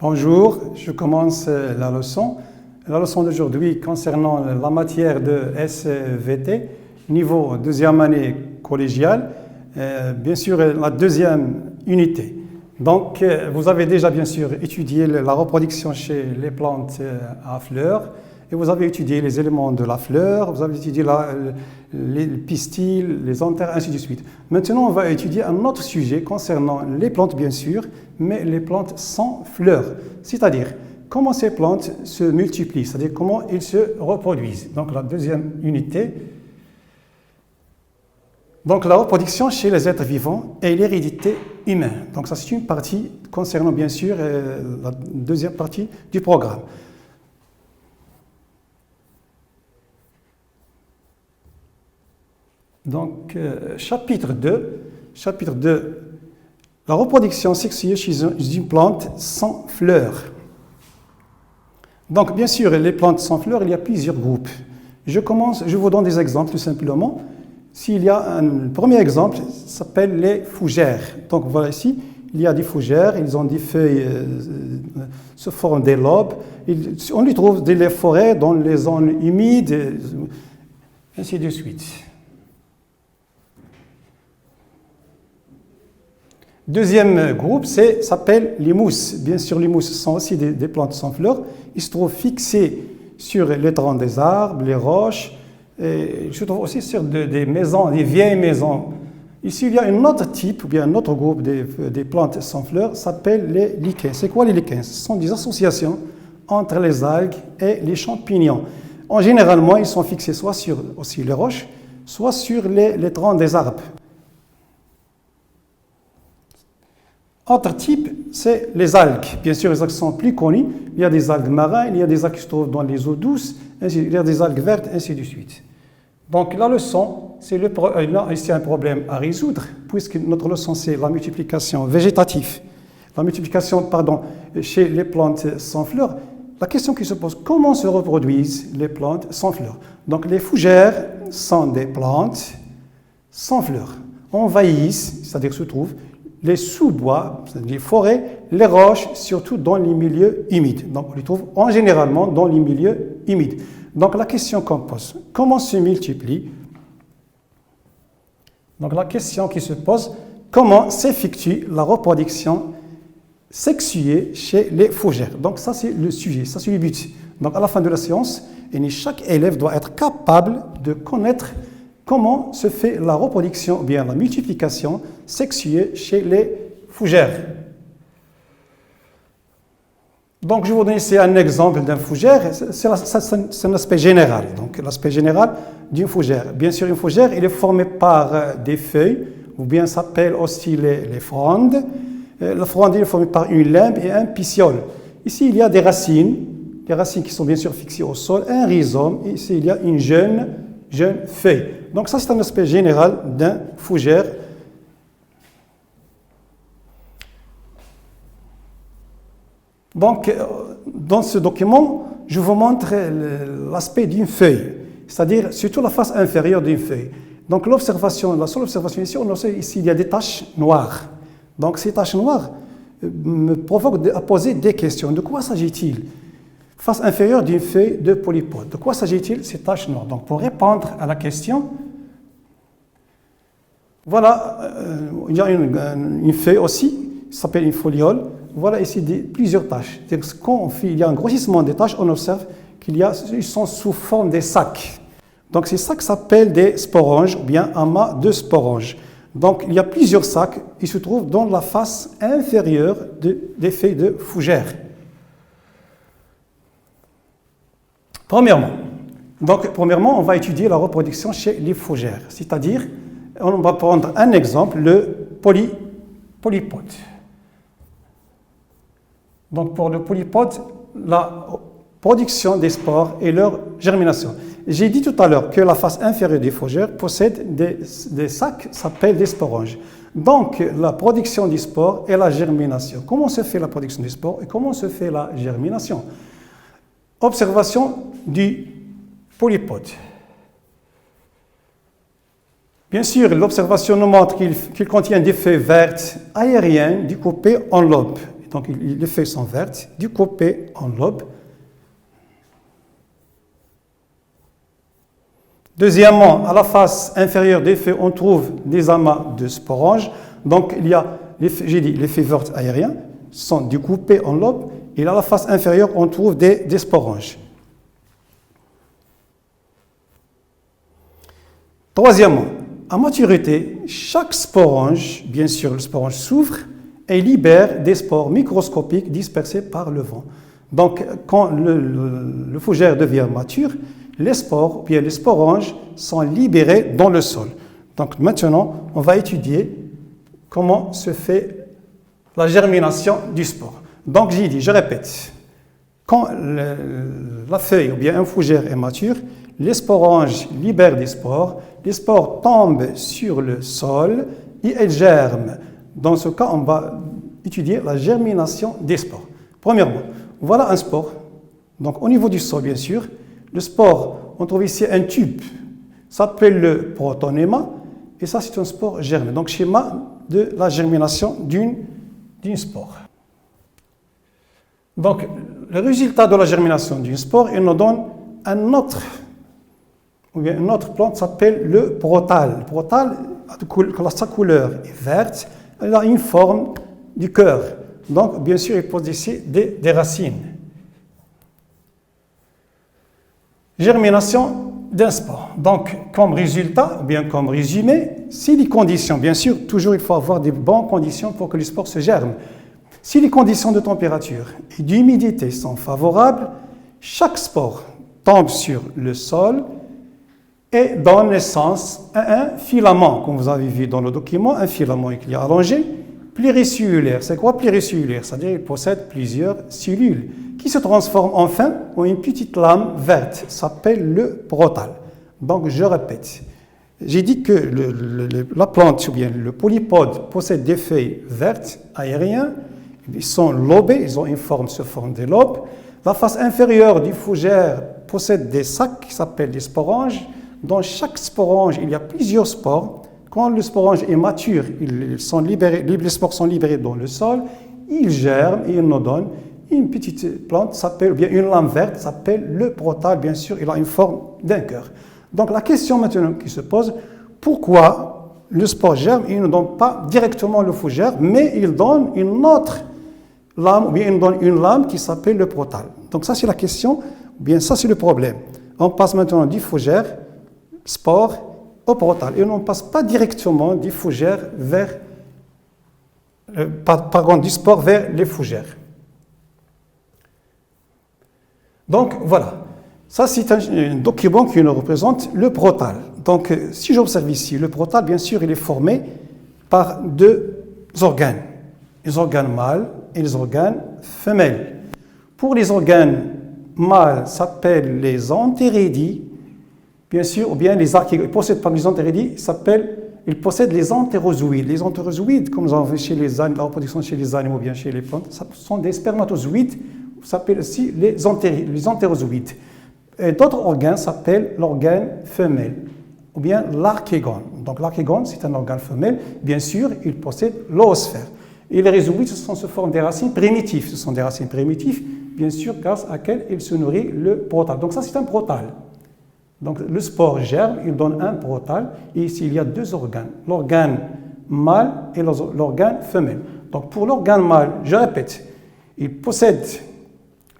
Bonjour, je commence la leçon. La leçon d'aujourd'hui concernant la matière de SVT, niveau deuxième année collégiale, bien sûr la deuxième unité. Donc, vous avez déjà bien sûr étudié la reproduction chez les plantes à fleurs, et vous avez étudié les éléments de la fleur, vous avez étudié les pistils, les anthères, ainsi de suite. Maintenant, on va étudier un autre sujet concernant les plantes, bien sûr, mais les plantes sans fleurs. C'est-à-dire, comment ces plantes se multiplient, c'est-à-dire comment ils se reproduisent. Donc, la deuxième unité. Donc, la reproduction chez les êtres vivants et l'hérédité humaine. Donc, ça, c'est une partie concernant, bien sûr, la deuxième partie du programme. Donc, chapitre 2, la reproduction sexuelle chez une plante sans fleurs. Donc, bien sûr, les plantes sans fleurs, il y a plusieurs groupes. Je vous donne des exemples tout simplement. S'il y a un premier exemple, ça s'appelle les fougères. Donc, voilà ici, il y a des fougères, ils ont des feuilles sous forme des lobes. On les trouve dans les forêts, dans les zones humides, ainsi de suite. Deuxième groupe, s'appelle les mousses. Bien sûr, les mousses sont aussi des plantes sans fleurs. Ils se trouvent fixés sur les troncs des arbres, les roches, et ils se trouvent aussi sur des maisons, des vieilles maisons. Ici, il y a un autre type, ou bien un autre groupe des plantes sans fleurs, s'appelle les lichens. C'est quoi les lichens? Ce sont des associations entre les algues et les champignons. Généralement, ils sont fixés soit sur aussi les roches, soit sur les troncs des arbres. Autre type, c'est les algues. Bien sûr, les algues sont plus connues. Il y a des algues marines, il y a des algues qui se trouvent dans les eaux douces, il y a des algues vertes, ainsi de suite. Donc, la leçon, là, ici un problème à résoudre, puisque notre leçon, c'est la multiplication végétative. La multiplication, chez les plantes sans fleurs. La question qui se pose, comment se reproduisent les plantes sans fleurs? Donc, les fougères sont des plantes sans fleurs. Envahissent, c'est-à-dire se trouvent, les sous-bois, c'est-à-dire les forêts, les roches, surtout dans les milieux humides. Donc, on les trouve généralement dans les milieux humides. Donc, la question qu'on pose, comment se multiplient? Donc, la question qui se pose, comment s'effectue la reproduction sexuée chez les fougères? Donc, ça, c'est le sujet, ça, c'est le but. Donc, à la fin de la séance, chaque élève doit être capable de connaître comment se fait la reproduction, ou bien la multiplication sexuée chez les fougères. Donc, je vous donne ici un exemple d'une fougère. C'est un aspect général. Donc, l'aspect général d'une fougère. Bien sûr, une fougère, elle est formée par des feuilles, ou bien s'appelle aussi les frondes. La fronde est formée par une limbe et un pétiole. Ici, il y a des racines qui sont bien sûr fixées au sol, un rhizome. Ici, il y a une jeune feuille. Donc, ça, c'est un aspect général d'un fougère. Donc, dans ce document, je vous montre l'aspect d'une feuille, c'est-à-dire surtout la face inférieure d'une feuille. Donc, la seule observation ici, on observe ici, il y a des taches noires. Donc, ces taches noires me provoquent à poser des questions. De quoi s'agit-il? Face inférieure d'une feuille de polypode. De quoi s'agit-il, ces taches noires? Donc, pour répondre à la question, voilà, il y a une feuille aussi, qui s'appelle une foliole. Voilà ici plusieurs taches. Quand il y a un grossissement des taches, on observe qu'ils sont sous forme des sacs. Donc, ces sacs s'appellent des sporanges, ou bien amas de sporanges. Donc, il y a plusieurs sacs qui se trouvent dans la face inférieure des feuilles de fougère. Premièrement, on va étudier la reproduction chez les fougères, c'est-à-dire, on va prendre un exemple, le polypode. Donc, pour le polypode, la production des spores et leur germination. J'ai dit tout à l'heure que la face inférieure des fougères possède des sacs, s'appellent des sporanges. Donc, la production des spores et la germination. Comment se fait la production des spores et comment se fait la germination? Observation du polypode. Bien sûr, l'observation nous montre qu'il contient des feuilles vertes aériennes découpées en lobes. donc les feuilles sont vertes, découpées en lobes. Deuxièmement, à la face inférieure des feuilles, on trouve des amas de sporanges. Donc, il y a, j'ai dit, les feuilles vertes aériennes sont découpées en lobes. Et à la face inférieure, on trouve des sporanges. Troisièmement, à maturité, chaque sporange, bien sûr, le sporange s'ouvre et libère des spores microscopiques dispersés par le vent. Donc, quand le fougère devient mature, les spores, ou bien les sporanges, sont libérés dans le sol. Donc, maintenant, on va étudier comment se fait la germination du spore. Donc, j'ai dit, je répète, quand la feuille ou bien un fougère est mature, les sporanges libèrent des spores, les spores tombent sur le sol et elles germent. Dans ce cas, on va étudier la germination des spores. Premièrement, voilà un spore. Donc, au niveau du sol, bien sûr, le spore, on trouve ici un tube, ça s'appelle le protonéma, et ça, c'est un spore germé. Donc, schéma de la germination d'une spore. Donc, le résultat de la germination d'une spore, il nous donne une autre plante s'appelle le protal. Le protal, sa couleur est verte, elle a une forme du cœur. Donc, bien sûr, il pose ici des racines. Germination d'un spore. Donc, comme résultat, ou bien comme résumé, si les conditions, bien sûr, toujours il faut avoir des bonnes conditions pour que les spores se germent. Si les conditions de température et d'humidité sont favorables, chaque spore tombe sur le sol et donne naissance à un filament, comme vous avez vu dans le document, un filament qui est allongé, pluricellulaire. C'est quoi pluricellulaire? C'est-à-dire qu'il possède plusieurs cellules qui se transforment enfin en une petite lame verte. Ça s'appelle le protal. Donc, je répète. J'ai dit que la plante, ou bien le polypode, possède des feuilles vertes aériennes. Ils sont lobés, ils ont une forme sous forme de lobes. La face inférieure du fougère possède des sacs qui s'appellent des sporanges. Dans chaque sporange, il y a plusieurs spores. Quand le sporange est mature, les spores sont libérés dans le sol, ils germent et ils nous donnent une petite plante, ou bien une lame verte, s'appelle le protal, bien sûr, il a une forme d'un cœur. Donc la question maintenant qui se pose, pourquoi le spore germe, il ne donne pas directement le fougère, mais il donne une autre lame, ou bien il donne une lame qui s'appelle le protal. Donc ça c'est la question, ou bien ça c'est le problème. On passe maintenant du fougère, spore, au protal. Et on ne passe pas directement du fougère vers, du spore vers les fougères. Donc voilà, ça c'est un document qui nous représente le protal. Donc si j'observe ici, le protal, bien sûr, il est formé par deux organes, les organes mâles et les organes femelles. Pour les organes mâles, ça s'appelle les antérédies, bien sûr, ou bien les archégones. Ils possèdent pas les antérédies, ils possèdent les entérozoïdes. Les entérozoïdes, comme nous avons vu chez les animaux, la reproduction chez les animaux, bien chez les plantes, ce sont des spermatozoïdes, s'appellent aussi les entérozoïdes. Et d'autres organes s'appellent l'organe femelle, ou bien l'archégone. Donc l'archégone, c'est un organe femelle, bien sûr, il possède l'oosphère. Et les rhizoïdes, ce sont sous forme des racines primitives. Ce sont des racines primitives, bien sûr, grâce à laquelle il se nourrit le protal. Donc ça, c'est un protal. Donc le spore germe, il donne un protal, et ici, il y a deux organes, l'organe mâle et l'organe femelle. Donc pour l'organe mâle, je répète, il possède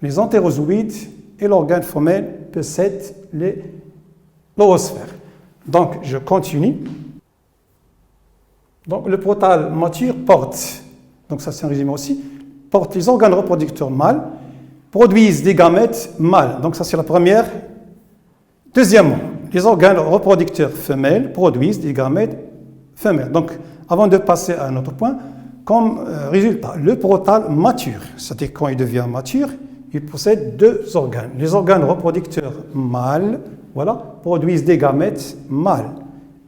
les entérozoïdes et l'organe femelle possède l'oosphère. Donc, je continue. Donc, le protal mature porte, donc ça c'est un résumé aussi, porte les organes reproducteurs mâles, produisent des gamètes mâles. Donc, ça c'est la première. Deuxièmement, les organes reproducteurs femelles produisent des gamètes femelles. Donc, avant de passer à un autre point, comme résultat, le protal mature, c'est-à-dire quand il devient mature, il possède deux organes. Les organes reproducteurs mâles, voilà, produisent des gamètes mâles.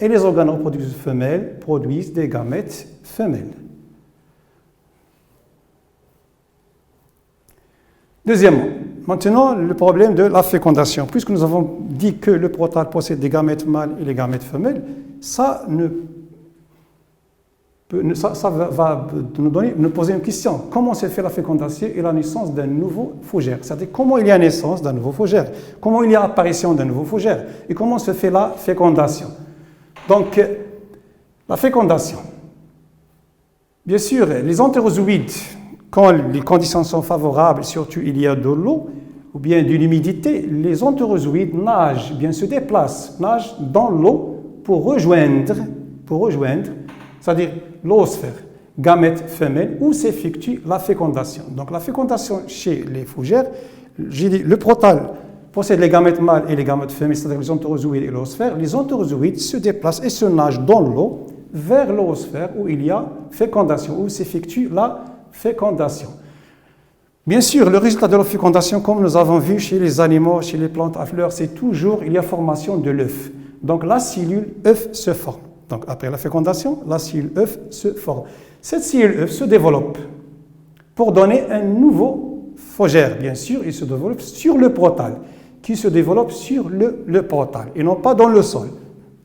Et les organes reproducteurs femelles produisent des gamètes femelles. Deuxièmement, maintenant, le problème de la fécondation. Puisque nous avons dit que le protal possède des gamètes mâles et les gamètes femelles, ça ne va nous poser une question. Comment se fait la fécondation et la naissance d'un nouveau fougère? C'est-à-dire, comment il y a naissance d'un nouveau fougère? Comment il y a apparition d'un nouveau fougère? Et comment se fait la fécondation? Donc, la fécondation. Bien sûr, les entérozoïdes, quand les conditions sont favorables, surtout il y a de l'eau ou bien de l'humidité, les entérozoïdes nagent, bien se déplacent, nagent dans l'eau pour rejoindre, c'est-à-dire l'oosphère, gamète femelle, où s'effectue la fécondation. Donc la fécondation chez les fougères, j'ai dit, le protal possède les gamètes mâles et les gamètes femelles, c'est-à-dire les entérozoïdes et l'oosphère. Les entérozoïdes se déplacent et se nagent dans l'eau vers l'oosphère où il y a fécondation, où s'effectue la fécondation. Bien sûr, le résultat de la fécondation, comme nous avons vu chez les animaux, chez les plantes à fleurs, c'est toujours, il y a formation de l'œuf. Donc la cellule œuf se forme. Donc après la fécondation, la cellule œuf se forme. Cette cellule œuf se développe pour donner un nouveau fougère. Bien sûr, il se développe sur le protal, qui se développe sur le protal et non pas dans le sol.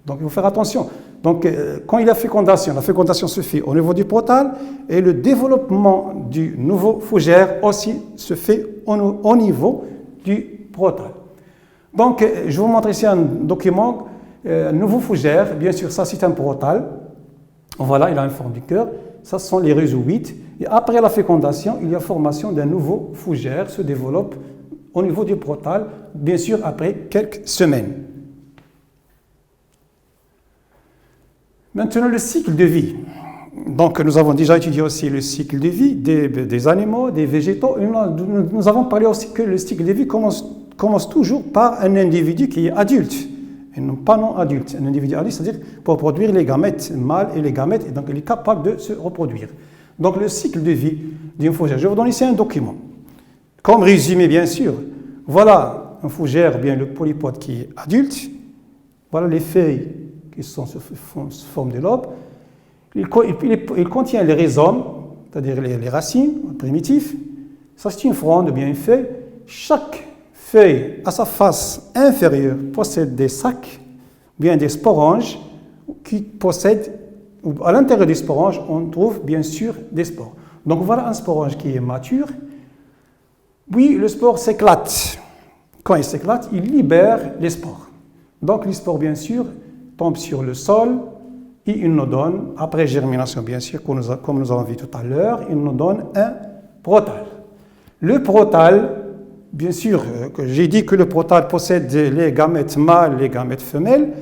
Donc il faut faire attention. Donc quand il y a fécondation, la fécondation se fait au niveau du protal et le développement du nouveau fougère aussi se fait au niveau du protal. Donc je vais vous montrer ici un document. Nouveau fougère, bien sûr, ça c'est un protal. Voilà, il a une forme du cœur. Ça ce sont les rhizoïdes. Et après la fécondation, il y a formation d'un nouveau fougère, se développe au niveau du protal, bien sûr, après quelques semaines. Maintenant, le cycle de vie. Donc, nous avons déjà étudié aussi le cycle de vie des animaux, des végétaux. Et nous avons parlé aussi que le cycle de vie commence toujours par un individu qui est adulte. Et non pas non adulte. Un individu adulte, c'est-à-dire pour produire les gamètes mâles et les gamètes, et donc il est capable de se reproduire. Donc le cycle de vie d'une fougère. Je vous donne ici un document. Comme résumé, bien sûr, voilà un fougère, bien le polypode qui est adulte. Voilà les feuilles qui sont sous forme de lobe. Il contient les rhizomes, c'est-à-dire les racines primitives. Ça, c'est une fronde, bien une feuille. Chaque feuille, à sa face inférieure, possède des sacs, bien des sporanges, qui possèdent, à l'intérieur des sporanges, on trouve bien sûr des spores. Donc voilà un sporange qui est mature. Puis le spore s'éclate. Quand il s'éclate, il libère les spores. Donc les spores, bien sûr, tombent sur le sol et il nous donne, après germination, bien sûr, comme nous avons vu tout à l'heure, il nous donne un protal. Le protal, bien sûr, j'ai dit que le protal possède les gamètes mâles et les gamètes femelles.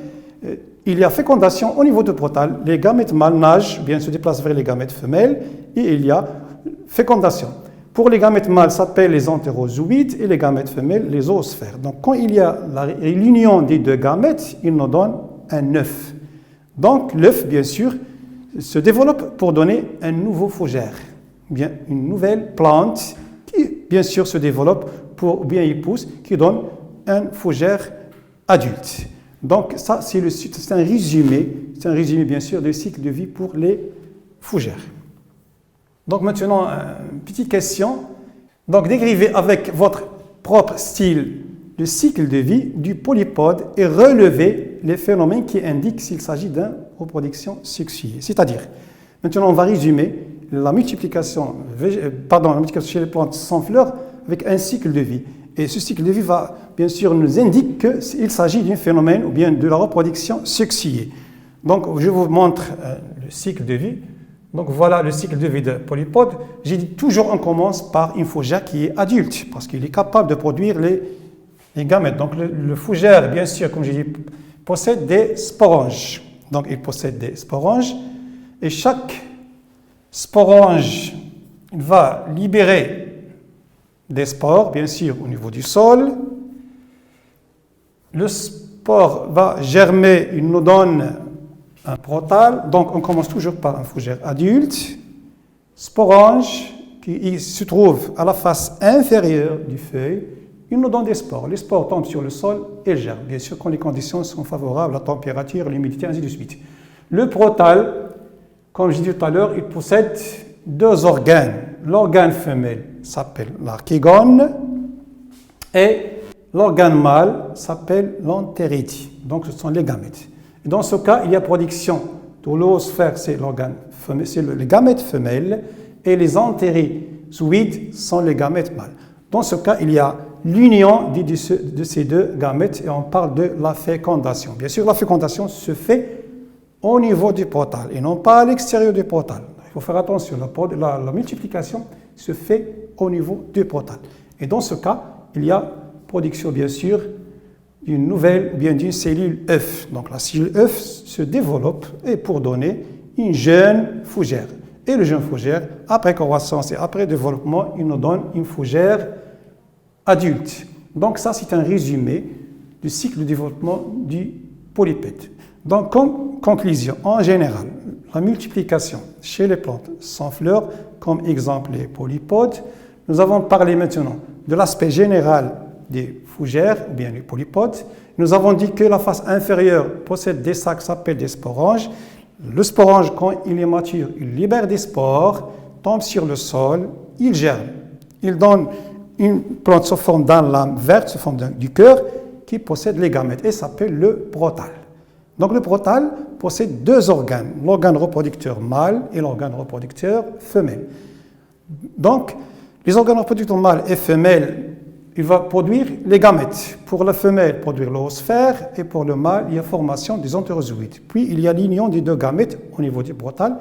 Il y a fécondation au niveau du protal. Les gamètes mâles nagent, bien se déplacent vers les gamètes femelles et il y a fécondation. Pour les gamètes mâles, ça s'appelle les entérozoïdes et les gamètes femelles, les oosphères. Donc, quand il y a l'union des deux gamètes, il nous donne un œuf. Donc, l'œuf, bien sûr, se développe pour donner un nouveau fougère, bien une nouvelle plante qui, bien sûr, se développe pour bien il pousse, qui donne un fougère adulte. Donc, ça, c'est un résumé, bien sûr, du cycle de vie pour les fougères. Donc, maintenant, une petite question. Donc, décrivez avec votre propre style le cycle de vie du polypode et relevez les phénomènes qui indiquent s'il s'agit d'une reproduction sexuée. C'est-à-dire, maintenant, on va résumer la multiplication chez les plantes sans fleurs avec un cycle de vie. Et ce cycle de vie va, bien sûr, nous indiquer qu'il s'agit d'un phénomène ou bien de la reproduction sexuée. Donc, je vous montre le cycle de vie. Donc, voilà le cycle de vie de polypode. J'ai dit toujours, on commence par une fougère qui est adulte, parce qu'il est capable de produire les gamètes. Donc, le fougère, bien sûr, comme j'ai dit, possède des sporanges. Donc, il possède des sporanges. Et chaque sporange va libérer des spores, bien sûr, au niveau du sol. Le spore va germer, il nous donne un protal. Donc, on commence toujours par un fougère adulte. Sporange, qui se trouve à la face inférieure du feuille, il nous donne des spores. Les spores tombent sur le sol et germent. Bien sûr, quand les conditions sont favorables, la température, l'humidité, ainsi de suite. Le protal, comme j'ai dit tout à l'heure, il possède deux organes. L'organe femelle s'appelle l'archégone et l'organe mâle s'appelle l'entéride. Donc, ce sont les gamètes. Et dans ce cas, il y a production Donc, l'oosphère, c'est l'organe femelle, c'est les gamètes femelles, et les entériozoïdes sont les gamètes mâles. Dans ce cas, il y a l'union de ces deux gamètes et on parle de la fécondation. Bien sûr, la fécondation se fait au niveau du portal et non pas à l'extérieur du portal. Il faut faire attention, la multiplication se fait au niveau du portal. Et dans ce cas, il y a production, bien sûr, d'une nouvelle, bien d'une cellule œuf. Donc la cellule œuf se développe et pour donner une jeune fougère. Et le jeune fougère, après croissance et après développement, il nous donne une fougère adulte. Donc ça, c'est un résumé du cycle de développement du polypède. Donc, comme conclusion, en général, la multiplication chez les plantes sans fleurs, comme exemple les polypodes, nous avons parlé maintenant de l'aspect général des fougères, ou bien des polypodes. Nous avons dit que la face inférieure possède des sacs qui s'appellent des sporanges. Le sporange, quand il est mature, il libère des spores, tombe sur le sol, il germe. Il donne une plante sous forme d'une lame verte, sous forme du cœur, qui possède les gamètes et s'appelle le protal. Donc le protal possède deux organes, l'organe reproducteur mâle et l'organe reproducteur femelle. Donc les organes reproducteurs mâles et femelles, il va produire les gamètes. Pour la femelle, produire l'oosphère et pour le mâle, il y a formation des entérozoïdes. Puis il y a l'union des deux gamètes au niveau du protal.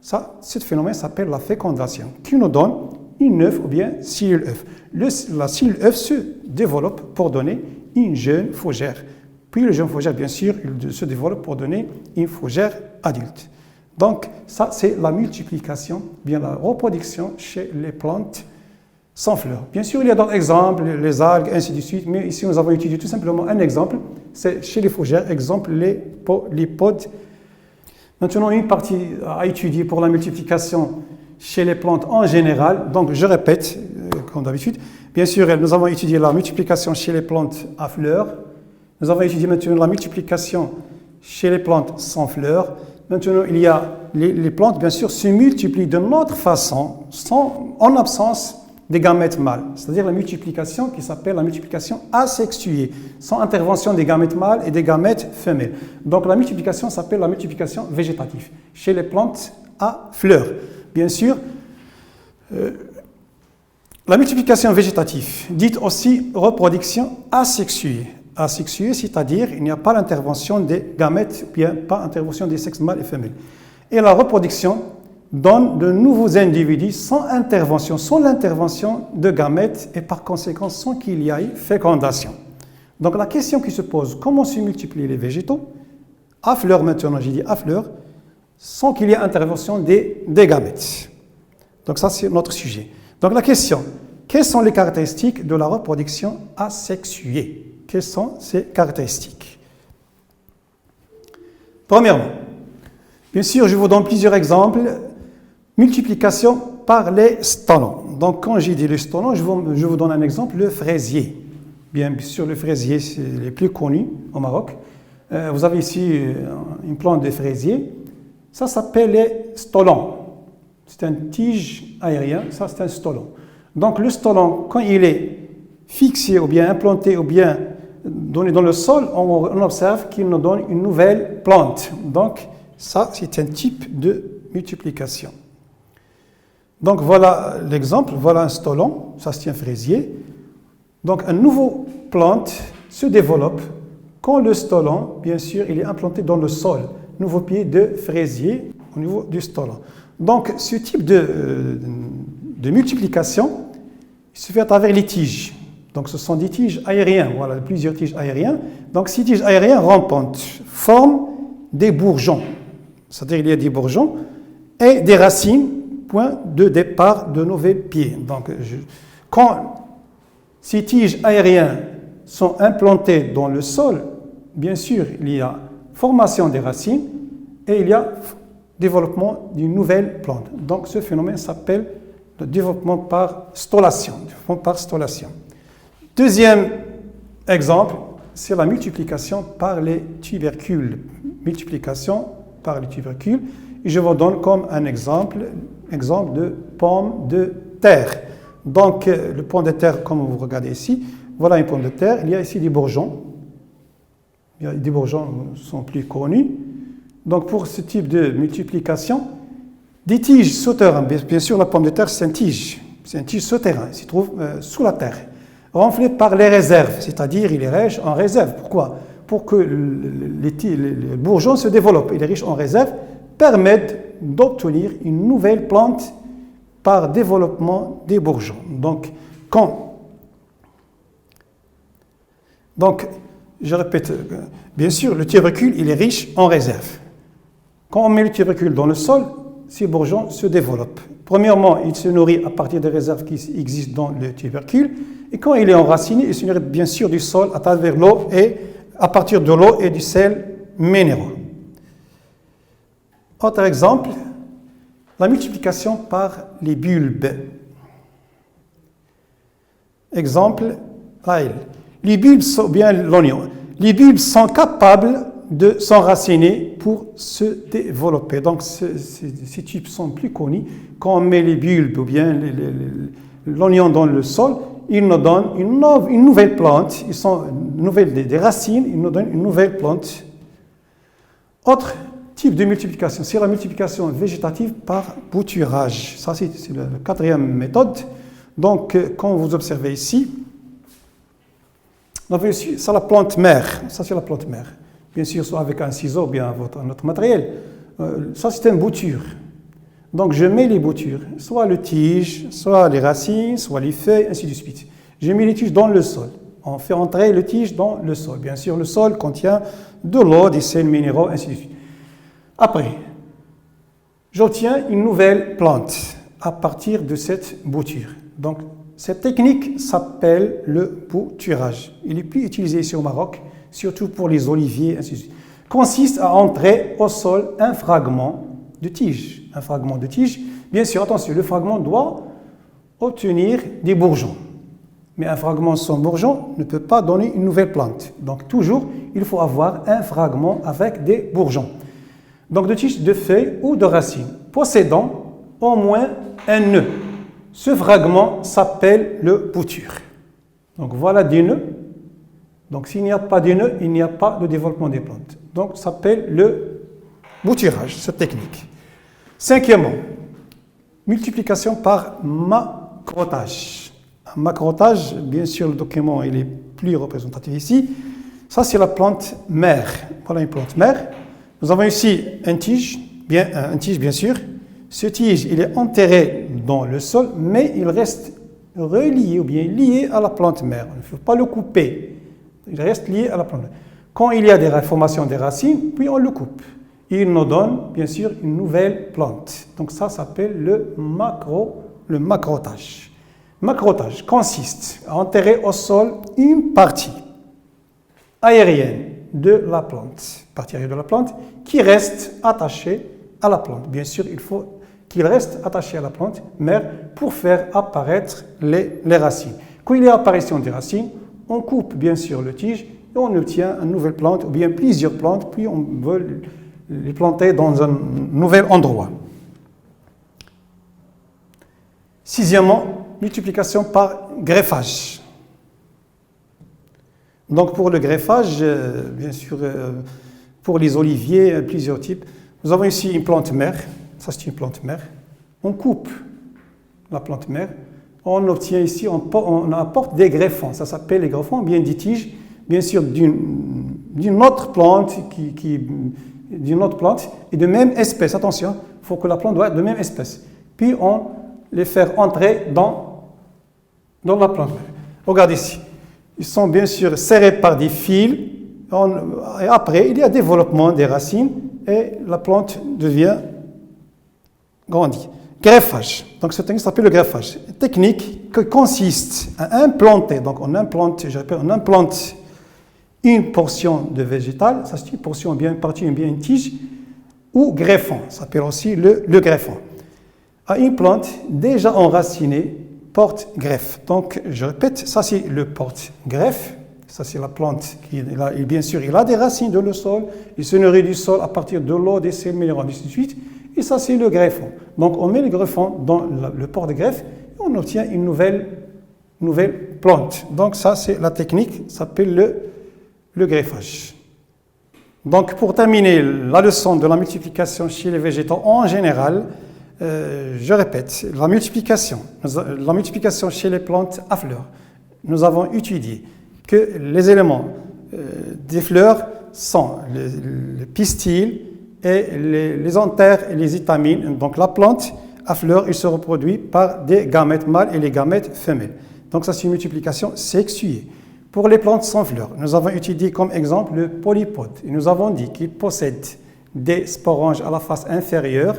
Ce phénomène s'appelle la fécondation, qui nous donne une œuf ou bien cellule œuf. La cellule œuf se développe pour donner une jeune fougère. Puis le jeune fougère, bien sûr, il se développe pour donner une fougère adulte. Donc ça, c'est la multiplication, bien la reproduction chez les plantes sans fleurs. Bien sûr, il y a d'autres exemples, les algues, ainsi de suite, mais ici, nous avons étudié tout simplement un exemple, c'est chez les fougères, exemple les polypodes. Maintenant, une partie à étudier pour la multiplication chez les plantes en général. Donc, je répète, comme d'habitude, bien sûr, nous avons étudié la multiplication chez les plantes à fleurs. Nous avons étudié maintenant la multiplication chez les plantes sans fleurs. Maintenant, il y a les plantes, bien sûr, se multiplient de notre façon, en absence des gamètes mâles, c'est-à-dire la multiplication qui s'appelle la multiplication asexuée, sans intervention des gamètes mâles et des gamètes femelles. Donc la multiplication s'appelle la multiplication végétative, chez les plantes à fleurs. Bien sûr, la multiplication végétative, dite aussi reproduction asexuée. Asexuée, c'est-à-dire il n'y a pas l'intervention des gamètes, bien pas l'intervention des sexes mâles et femelles. Et la reproduction donne de nouveaux individus sans intervention, sans l'intervention de gamètes et par conséquent sans qu'il y ait fécondation. Donc la question qui se pose, comment se multiplient les végétaux à fleurs maintenant, j'ai dit à fleurs, sans qu'il y ait intervention des gamètes. Donc ça c'est notre sujet. Donc la question, quelles sont les caractéristiques de la reproduction asexuée? Quelles sont ces caractéristiques? Premièrement, bien sûr, je vous donne plusieurs exemples. Multiplication par les stolons. Donc, quand j'ai dit les stolons, je vous donne un exemple, le fraisier. Bien sûr, le fraisier, c'est le plus connu au Maroc. Vous avez ici une plante de fraisier. Ça s'appelle les stolons. C'est un tige aérien, ça c'est un stolon. Donc, le stolon, quand il est fixé ou bien implanté ou bien donné dans le sol, on observe qu'il nous donne une nouvelle plante. Donc, ça, c'est un type de multiplication. Donc voilà l'exemple, voilà un stolon, ça c'est un fraisier. Donc une nouvelle plante se développe quand le stolon, bien sûr, il est implanté dans le sol. Nouveau pied de fraisier au niveau du stolon. Donc ce type de multiplication, il se fait à travers les tiges. Donc ce sont des tiges aériens, voilà, plusieurs tiges aériens. Donc ces tiges aériens rampante forment des bourgeons. C'est-à-dire qu'il y a des bourgeons et des racines, point de départ de nouveaux pieds. Donc, quand ces tiges aériens sont implantées dans le sol, bien sûr, il y a formation des racines et il y a développement d'une nouvelle plante. Donc, ce phénomène s'appelle le développement par stolation. Deuxième exemple, c'est la multiplication par les tubercules. Multiplication par les tubercules. Et je vous donne comme un exemple de pomme de terre. Donc, le pomme de terre, comme vous regardez ici, voilà une pomme de terre. Il y a ici des bourgeons. Des bourgeons sont plus connus. Donc pour ce type de multiplication, des tiges souterraines, bien sûr la pomme de terre c'est un tige souterrain, il se trouve sous la terre, renflé par les réserves, c'est-à-dire il est riche en réserve. Pourquoi? Pour que les bourgeons se développent. Il est riche en réserve, permettent d'obtenir une nouvelle plante par développement des bourgeons. Donc, je répète, bien sûr, le tubercule, il est riche en réserve. Quand on met le tubercule dans le sol, ces bourgeons se développent. Premièrement, il se nourrit à partir des réserves qui existent dans le tubercule. Et quand il est enraciné, il se nourrit bien sûr du sol à travers l'eau et à partir de l'eau et du sel minéraux. Autre exemple, la multiplication par les bulbes. Exemple, les bulbes sont bien l'oignon. Les bulbes sont capables de s'enraciner pour se développer. Donc, ces types sont plus connus. Quand on met les bulbes ou bien l'oignon dans le sol, ils nous donnent une nouvelle plante. Ils sont des racines, ils nous donnent une nouvelle plante. Autre type de multiplication, c'est la multiplication végétative par bouturage. Ça, c'est la quatrième méthode. Donc, quand vous observez ici, c'est la plante mère. Ça, c'est la plante mère. Bien sûr, soit avec un ciseau ou bien un autre matériel. Ça, c'est une bouture. Donc, je mets les boutures, soit le tige, soit les racines, soit les feuilles, ainsi de suite. Je mets les tiges dans le sol. On fait entrer le tige dans le sol. Bien sûr, le sol contient de l'eau, des sels minéraux, ainsi de suite. Après, j'obtiens une nouvelle plante à partir de cette bouture. Donc, cette technique s'appelle le bouturage. Il est plus utilisé ici au Maroc, surtout pour les oliviers, ainsi de suite. Consiste à entrer au sol un fragment de tige. Un fragment de tige. Bien sûr, attention, le fragment doit obtenir des bourgeons. Mais un fragment sans bourgeons ne peut pas donner une nouvelle plante. Donc, toujours, il faut avoir un fragment avec des bourgeons. Donc, de tiges, de feuilles ou de racines, possédant au moins un nœud. Ce fragment s'appelle le bouture. Donc, voilà des nœuds. Donc, s'il n'y a pas de nœuds, il n'y a pas de développement des plantes. Donc, ça s'appelle le bouturage, cette technique. Cinquièmement, multiplication par macrotage. Un macrotage, bien sûr, le document il est plus représentatif ici. Ça, c'est la plante mère. Voilà une plante mère. Nous avons ici un tige, bien sûr. Ce tige, il est enterré dans le sol, mais il reste relié ou bien lié à la plante mère. Il ne faut pas le couper. Il reste lié à la plante mère. Quand il y a des formations des racines, puis on le coupe. Il nous donne, bien sûr, une nouvelle plante. Donc ça s'appelle le macrotage. Macrotage consiste à enterrer au sol une partie aérienne de la plante, qui reste attachée à la plante. Bien sûr, il faut qu'il reste attaché à la plante mère pour faire apparaître les racines. Quand il y a apparition des racines, on coupe bien sûr le tige et on obtient une nouvelle plante ou bien plusieurs plantes, puis on veut les planter dans un nouvel endroit. Sixièmement, multiplication par greffage. Donc pour le greffage, bien sûr, pour les oliviers, plusieurs types. Nous avons ici une plante mère. Ça, c'est une plante mère. On coupe la plante mère. On obtient ici, on apporte des greffons. Ça s'appelle les greffons, bien des tiges, bien sûr, d'une autre plante d'une autre plante et de même espèce. Attention, il faut que la plante doit être de même espèce. Puis on les fait entrer dans la plante. Regardez ici. Ils sont bien sûr serrés par des fils. Et après, il y a développement des racines et la plante devient grandie. Greffage. Donc cette technique s'appelle le greffage. Une technique qui consiste à implanter. Donc on implante, une portion de végétal, ça c'est une portion bien partie, bien une tige, ou greffon, ça s'appelle aussi le greffon. À une plante déjà enracinée, porte-greffe. Donc je répète, ça c'est le porte-greffe, ça c'est la plante qui bien sûr il a des racines dans le sol, il se nourrit du sol à partir de l'eau, des sels minéraux, ainsi de suite, et ça c'est le greffon. Donc on met le greffon dans le porte-greffe et on obtient une nouvelle plante. Donc ça c'est la technique, ça s'appelle le greffage. Donc, pour terminer la leçon de la multiplication chez les végétaux en général, je répète, la multiplication chez les plantes à fleurs, nous avons étudié que les éléments des fleurs sont les pistils et les anthères et les étamines. Donc, la plante à fleurs, il se reproduit par des gamètes mâles et les gamètes femelles. Donc, ça, c'est une multiplication sexuée. Pour les plantes sans fleurs, nous avons étudié comme exemple le polypode. Et nous avons dit qu'il possède des sporanges à la face inférieure,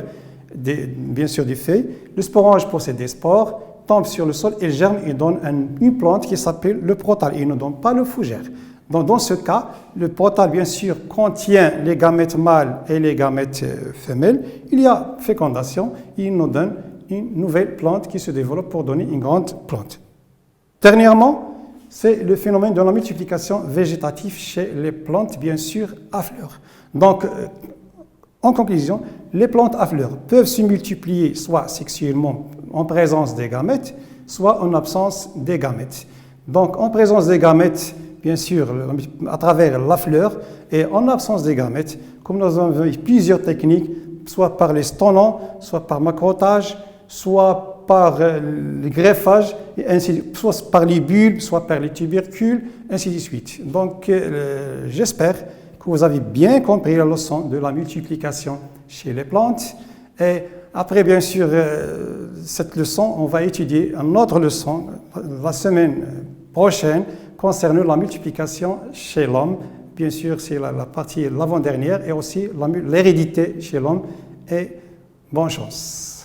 bien sûr des feuilles. Le sporange possède des spores, tombe sur le sol et germe et donne une plante qui s'appelle le protale. Il ne donne pas le fougère. Donc, dans ce cas, le protale, bien sûr, contient les gamètes mâles et les gamètes femelles. Il y a fécondation et il nous donne une nouvelle plante qui se développe pour donner une grande plante. Dernièrement, c'est le phénomène de la multiplication végétative chez les plantes, bien sûr, à fleurs. Donc, en conclusion, les plantes à fleurs peuvent se multiplier soit sexuellement en présence des gamètes, soit en absence des gamètes. Donc, en présence des gamètes, bien sûr, à travers la fleur, et en absence des gamètes, comme nous avons vu plusieurs techniques, soit par les stolons, soit par macrotage, soit par le greffage, soit par les bulbes, soit par les tubercules, ainsi de suite. Donc, j'espère que vous avez bien compris la leçon de la multiplication chez les plantes. Et après, bien sûr, cette leçon, on va étudier une autre leçon la semaine prochaine concernant la multiplication chez l'homme. Bien sûr, c'est la partie l'avant-dernière et aussi l'hérédité chez l'homme. Et bonne chance.